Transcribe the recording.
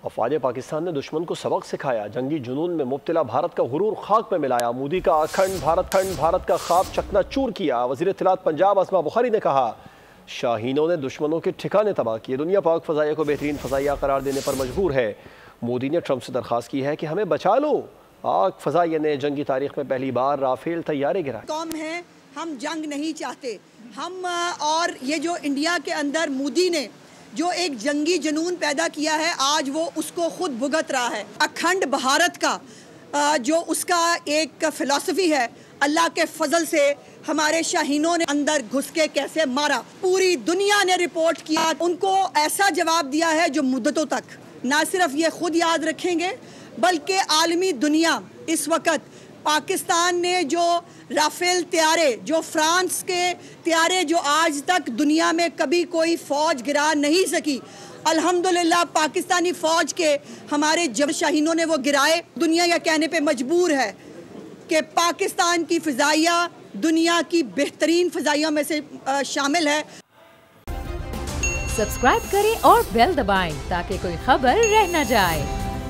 अफवाज पाकिस्तान ने दुश्मन को सबक सिखाया, जंगी जुनून में मुब्तला भारत का गुरूर खाक में मिलाया, मोदी का अखंड भारत का ख्वाब चकनाचूर किया। वज़ीर इत्तलात पंजाब अस्मा बुखारी ने कहा, शाहीनों ने दुश्मनों के ठिकाने तबाह किए, दुनिया पाक फ़ज़ाइया को बेहतरीन फ़ज़ाइया करार देने पर मजबूर है। मोदी ने ट्रंप से दरख्वास्त की है कि हमें बचा लो। पाक फ़ज़ाइया ने जंगी तारीख में पहली बार राफेल तैयारे गिराए। कौम है, हम जंग नहीं चाहते। हम और ये जो इंडिया के अंदर मोदी ने जो एक जंगी जुनून पैदा किया है, आज वो उसको खुद भुगत रहा है। अखंड भारत का जो उसका एक फ़िलॉसफी है, अल्लाह के फजल से हमारे शाहीनों ने अंदर घुस के कैसे मारा, पूरी दुनिया ने रिपोर्ट किया। उनको ऐसा जवाब दिया है जो मुद्दतों तक ना सिर्फ ये खुद याद रखेंगे बल्कि आलमी दुनिया इस वक्त पाकिस्तान ने जो राफेल त्यारे, जो फ्रांस के त्यारे जो आज तक दुनिया में कभी कोई फ़ौज गिरा नहीं सकी, अल्हम्दुलिल्लाह पाकिस्तानी फ़ौज के हमारे जब शाहीनों ने वो गिराए। दुनिया यह कहने पे मजबूर है कि पाकिस्तान की फ़िज़ाइया दुनिया की बेहतरीन फ़िज़ाइयों में से शामिल है। सब्सक्राइब करें और बेल दबाएं ताकि कोई खबर रह न जाए।